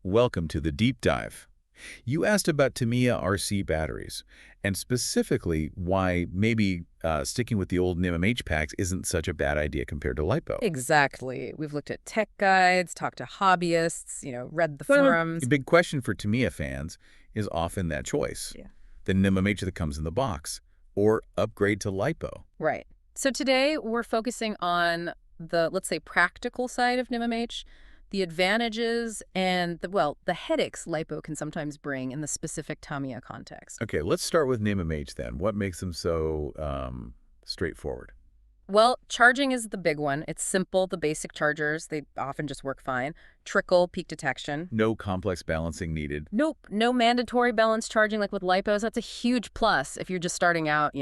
welcome to the deep dive. You asked about Tamiya RC batteries, and specifically why maybe sticking with the old NiMH packs isn't such a bad idea compared to LiPo. Exactly. We've looked at tech guides, talked to hobbyists, read the But forums. a big question for Tamiya fans is often that choice. Yeah. The NiMH that comes in the box, or upgrade to LiPo. Right. So today we're focusing on the, let's say, practical side of NiMH, the advantages and the headaches LiPo can sometimes bring in the specific Tamiya context. Okay, let's start with NiMH then. What makes them so straightforward? Well, charging is the big one. It's simple, the basic chargers, they often just work fine. Trickle, peak detection. No complex balancing needed. Nope, no mandatory balance charging like with LiPos. That's a huge plus if you're just starting out,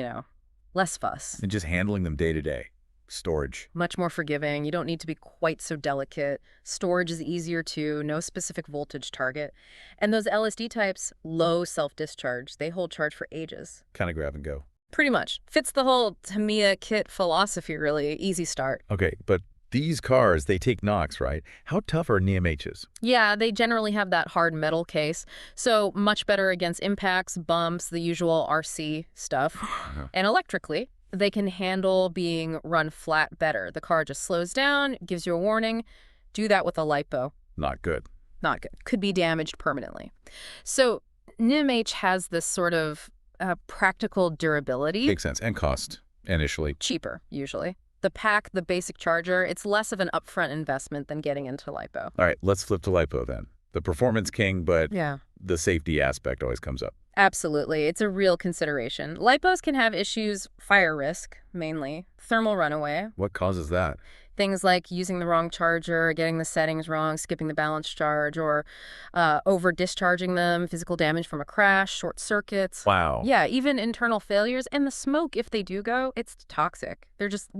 less fuss. And just handling them day to day. Storage. Much more forgiving. You don't need to be quite so delicate. Storage is easier too, no specific voltage target. And those LSD types, low self-discharge. They hold charge for ages. Kind of grab and go. Pretty much. Fits the whole Tamiya kit philosophy, really. Easy start. Okay, but these cars, they take knocks, right? How tough are NiMHs? Yeah, they generally have that hard metal case, so much better against impacts, bumps, the usual RC stuff. And electrically, they can handle being run flat better. The car just slows down, gives you a warning. Do that with a LiPo. Not good. Not good. Could be damaged permanently. So NiMH has this sort of practical durability. Makes sense. And cost, initially. Cheaper, usually. The pack, the basic charger, it's less of an upfront investment than getting into LiPo. All right, let's flip to LiPo then. The performance king, but yeah, the safety aspect always comes up. Absolutely. It's a real consideration. LiPos can have issues, fire risk, mainly, thermal runaway. What causes that? Things like using the wrong charger, getting the settings wrong, skipping the balance charge, or over-discharging them, physical damage from a crash, short circuits. Wow. Yeah, even internal failures. And the smoke, if they do go, it's toxic. They're just,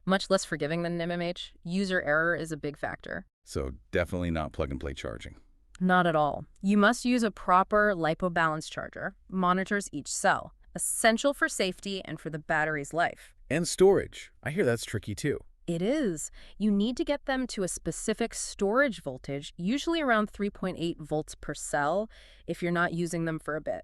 much less forgiving than NiMH. User error is a big factor. So definitely not plug-and-play charging. Not at all. You must use a proper LiPo balance charger. Monitors each cell. Essential for safety and for the battery's life. And storage. I hear that's tricky too. It is. You need to get them to a specific storage voltage, usually around 3.8 volts per cell, if you're not using them for a bit.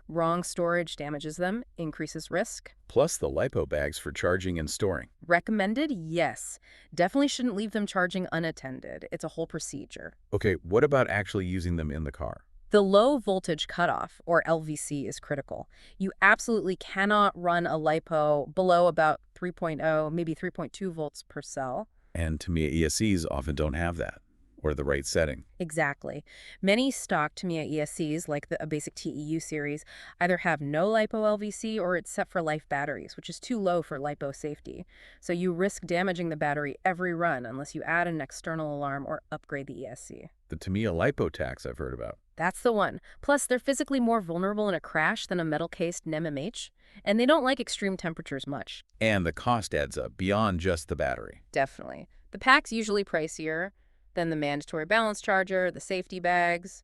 Wrong storage damages them, increases risk. Plus the LiPo bags for charging and storing. Recommended? Yes. Definitely shouldn't leave them charging unattended. It's a whole procedure. Okay, what about actually using them in the car? The low voltage cutoff, or LVC, is critical. You absolutely cannot run a LiPo below about 3.0, maybe 3.2 volts per cell. And Tamiya ESCs often don't have that, or the right setting. Exactly. Many stock Tamiya ESCs, like the basic TEU series, either have no LiPo LVC or it's set for life batteries, which is too low for LiPo safety. So you risk damaging the battery every run unless you add an external alarm or upgrade the ESC. The Tamiya LiPo tax I've heard about. That's the one. Plus, they're physically more vulnerable in a crash than a metal-cased NiMH, and they don't like extreme temperatures much. And the cost adds up beyond just the battery. Definitely. The pack's usually pricier than the mandatory balance charger, the safety bags,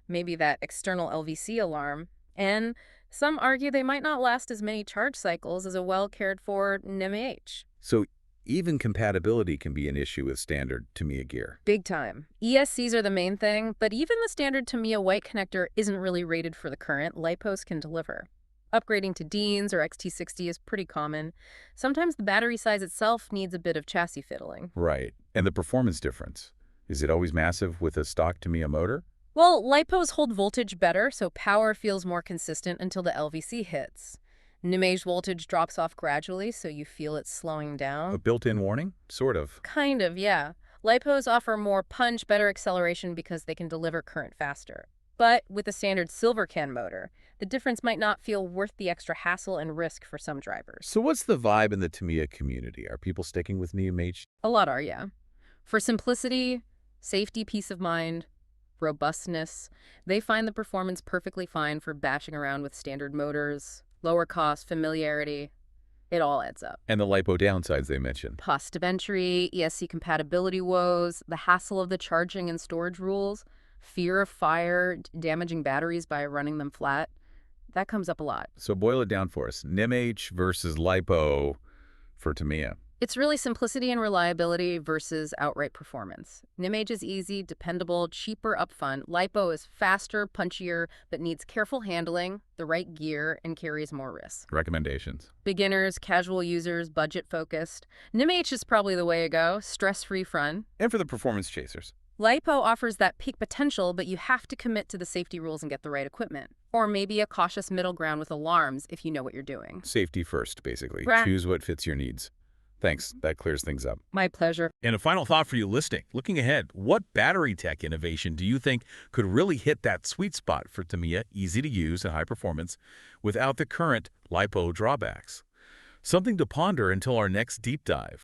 maybe that external LVC alarm, and some argue they might not last as many charge cycles as a well-cared-for NiMH. So even compatibility can be an issue with standard Tamiya gear. Big time. ESCs are the main thing, but even the standard Tamiya white connector isn't really rated for the current LiPos can deliver. Upgrading to Deans or XT60 is pretty common. Sometimes the battery size itself needs a bit of chassis fiddling. Right. And the performance difference. Is it always massive with a stock Tamiya motor? Well, LiPos hold voltage better, so power feels more consistent until the LVC hits. NiMH voltage drops off gradually, so you feel it slowing down. A built-in warning? Sort of. Kind of, yeah. LiPos offer more punch, better acceleration because they can deliver current faster. But with a standard silver can motor, the difference might not feel worth the extra hassle and risk for some drivers. So what's the vibe in the Tamiya community? Are people sticking with NiMH? A lot are, yeah. For simplicity, safety, peace of mind, robustness, they find the performance perfectly fine for bashing around with standard motors. Lower cost, familiarity, it all adds up. And the LiPo downsides they mentioned. Cost of entry, ESC compatibility woes, the hassle of the charging and storage rules, fear of fire, damaging batteries by running them flat. That comes up a lot. So boil it down for us. NiMH versus LiPo for Tamiya. It's really simplicity and reliability versus outright performance. NiMH is easy, dependable, cheaper upfront. LiPo is faster, punchier, but needs careful handling, the right gear, and carries more risk. Recommendations. Beginners, casual users, budget-focused. NiMH is probably the way to go, stress-free fun. And for the performance chasers. LiPo offers that peak potential, but you have to commit to the safety rules and get the right equipment. Or maybe a cautious middle ground with alarms if you know what you're doing. Safety first, basically. Right. Choose what fits your needs. Thanks. That clears things up. My pleasure. And a final thought for you listening. Looking ahead, what battery tech innovation do you think could really hit that sweet spot for Tamiya, easy to use and high performance, without the current LiPo drawbacks? Something to ponder until our next deep dive.